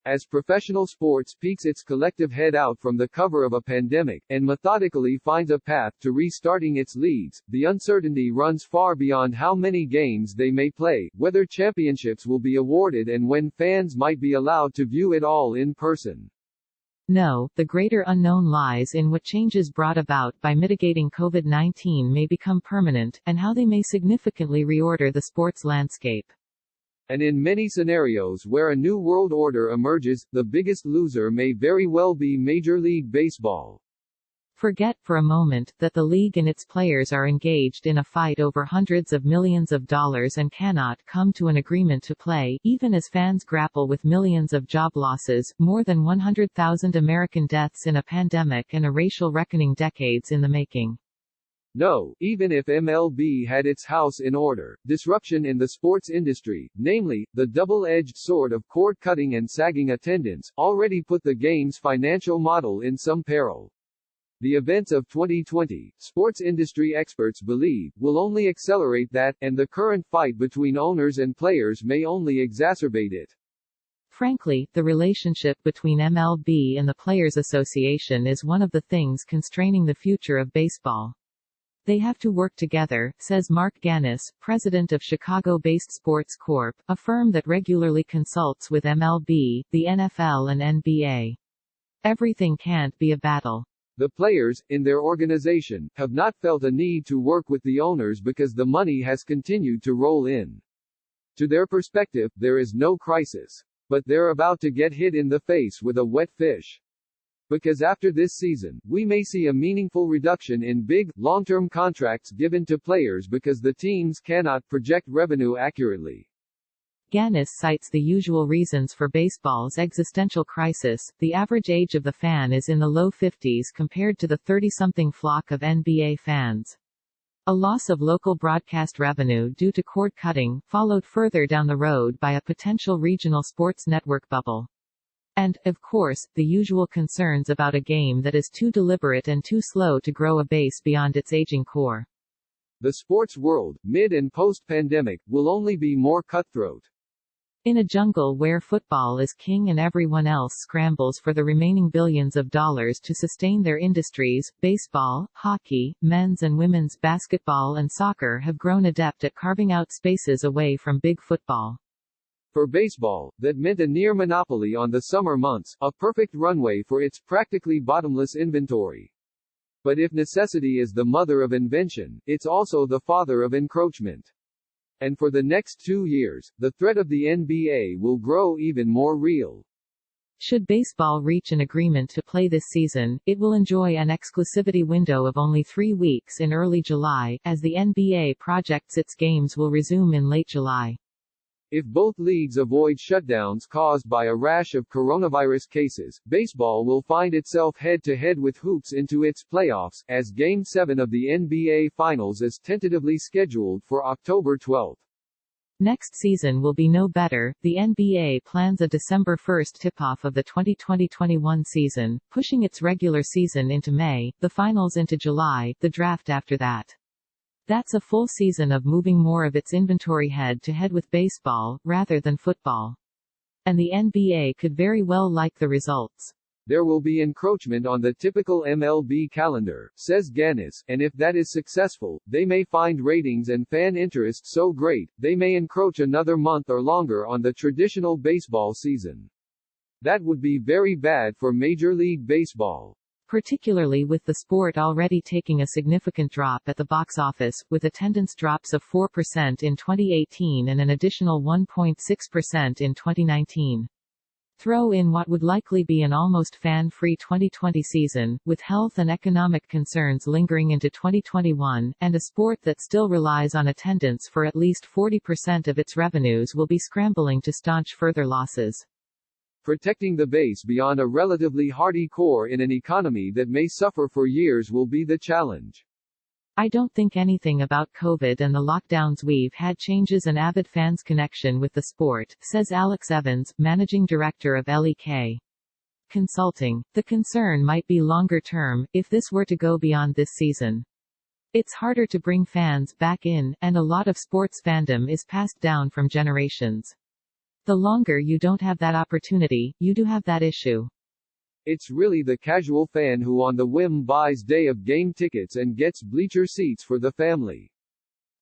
As professional sports peeks its collective head out from the cover of a pandemic, and methodically finds a path to restarting its leagues, the uncertainty runs far beyond how many games they may play, whether championships will be awarded and when fans might be allowed to view it all in person. No, the greater unknown lies in what changes brought about by mitigating COVID-19 may become permanent, and how they may significantly reorder the sports landscape. And in many scenarios where a new world order emerges, the biggest loser may very well be Major League Baseball. Forget for a moment that the league and its players are engaged in a fight over hundreds of millions of dollars and cannot come to an agreement to play, even as fans grapple with millions of job losses, more than 100,000 American deaths in a pandemic, and a racial reckoning decades in the making. No, even if MLB had its house in order, disruption in the sports industry, namely, the double-edged sword of cord-cutting and sagging attendance, already put the game's financial model in some peril. The events of 2020, sports industry experts believe, will only accelerate that, and the current fight between owners and players may only exacerbate it. Frankly, the relationship between MLB and the Players Association is one of the things constraining the future of baseball. They have to work together, says Mark Gannis, president of Chicago-based Sports Corp., a firm that regularly consults with MLB, the NFL and NBA. Everything can't be a battle. The players, in their organization, have not felt a need to work with the owners because the money has continued to roll in. To their perspective, there is no crisis. But they're about to get hit in the face with a wet fish. Because after this season, we may see a meaningful reduction in big, long-term contracts given to players because the teams cannot project revenue accurately. Gannis cites the usual reasons for baseball's existential crisis. The average age of the fan is in the low 50s compared to the 30-something flock of NBA fans. A loss of local broadcast revenue due to cord cutting, followed further down the road by a potential regional sports network bubble. And, of course, the usual concerns about a game that is too deliberate and too slow to grow a base beyond its aging core. The sports world, mid- and post-pandemic, will only be more cutthroat. In a jungle where football is king and everyone else scrambles for the remaining billions of dollars to sustain their industries, baseball, hockey, men's and women's basketball and soccer have grown adept at carving out spaces away from big football. For baseball, that meant a near monopoly on the summer months, a perfect runway for its practically bottomless inventory. But if necessity is the mother of invention, it's also the father of encroachment. And for the next 2 years, the threat of the NBA will grow even more real. Should baseball reach an agreement to play this season, it will enjoy an exclusivity window of only 3 weeks in early July, as the NBA projects its games will resume in late July. If both leagues avoid shutdowns caused by a rash of coronavirus cases, baseball will find itself head-to-head with hoops into its playoffs, as Game 7 of the NBA Finals is tentatively scheduled for October 12. Next season will be no better. The NBA plans a December 1 tip-off of the 2020-21 season, pushing its regular season into May, the finals into July, the draft after that. That's a full season of moving more of its inventory head-to-head with baseball, rather than football. And the NBA could very well like the results. There will be encroachment on the typical MLB calendar, says Gannis, and if that is successful, they may find ratings and fan interest so great, they may encroach another month or longer on the traditional baseball season. That would be very bad for Major League Baseball. Particularly with the sport already taking a significant drop at the box office, with attendance drops of 4% in 2018 and an additional 1.6% in 2019. Throw in what would likely be an almost fan-free 2020 season, with health and economic concerns lingering into 2021, and a sport that still relies on attendance for at least 40% of its revenues will be scrambling to staunch further losses. Protecting the base beyond a relatively hardy core in an economy that may suffer for years will be the challenge. I don't think anything about COVID and the lockdowns we've had changes an avid fans' connection with the sport, says Alex Evans, managing director of LEK Consulting. The concern might be longer term, if this were to go beyond this season. It's harder to bring fans back in, and a lot of sports fandom is passed down from generations. The longer you don't have that opportunity, you do have that issue. It's really the casual fan who on the whim buys day of game tickets and gets bleacher seats for the family.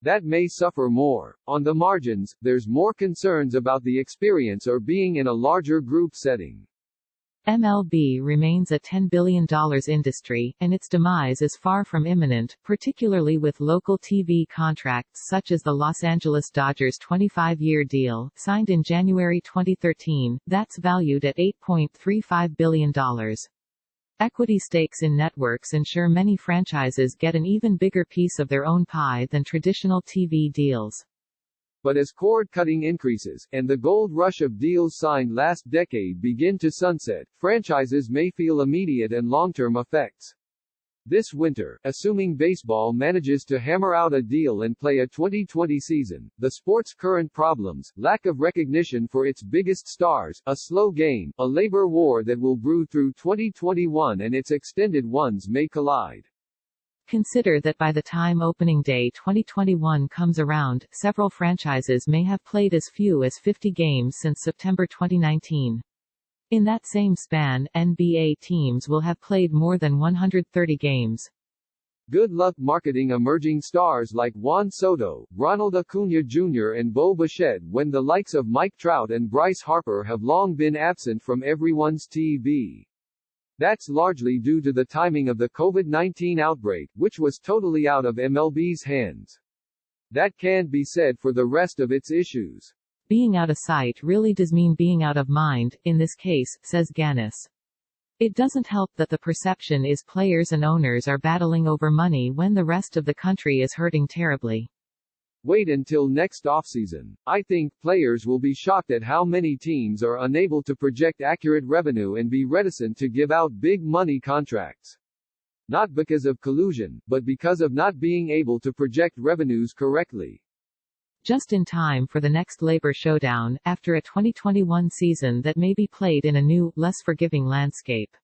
That may suffer more. On the margins, there's more concerns about the experience or being in a larger group setting. MLB remains a $10 billion industry, and its demise is far from imminent, particularly with local TV contracts such as the Los Angeles Dodgers' 25-year deal, signed in January 2013, that's valued at $8.35 billion. Equity stakes in networks ensure many franchises get an even bigger piece of their own pie than traditional TV deals. But as cord-cutting increases, and the gold rush of deals signed last decade begin to sunset, franchises may feel immediate and long-term effects. This winter, assuming baseball manages to hammer out a deal and play a 2020 season, the sport's current problems, lack of recognition for its biggest stars, a slow game, a labor war that will brew through 2021 and its extended ones may collide. Consider that by the time opening day 2021 comes around, several franchises may have played as few as 50 games since September 2019. In that same span, NBA teams will have played more than 130 games. Good luck marketing emerging stars like Juan Soto, Ronald Acuna Jr. and Bo Bichette when the likes of Mike Trout and Bryce Harper have long been absent from everyone's TV. That's largely due to the timing of the COVID-19 outbreak, which was totally out of MLB's hands. That can't be said for the rest of its issues. Being out of sight really does mean being out of mind, in this case, says Ganis. It doesn't help that the perception is players and owners are battling over money when the rest of the country is hurting terribly. Wait until next offseason. I think players will be shocked at how many teams are unable to project accurate revenue and be reticent to give out big money contracts. Not because of collusion, but because of not being able to project revenues correctly. Just in time for the next labor showdown, after a 2021 season that may be played in a new, less forgiving landscape.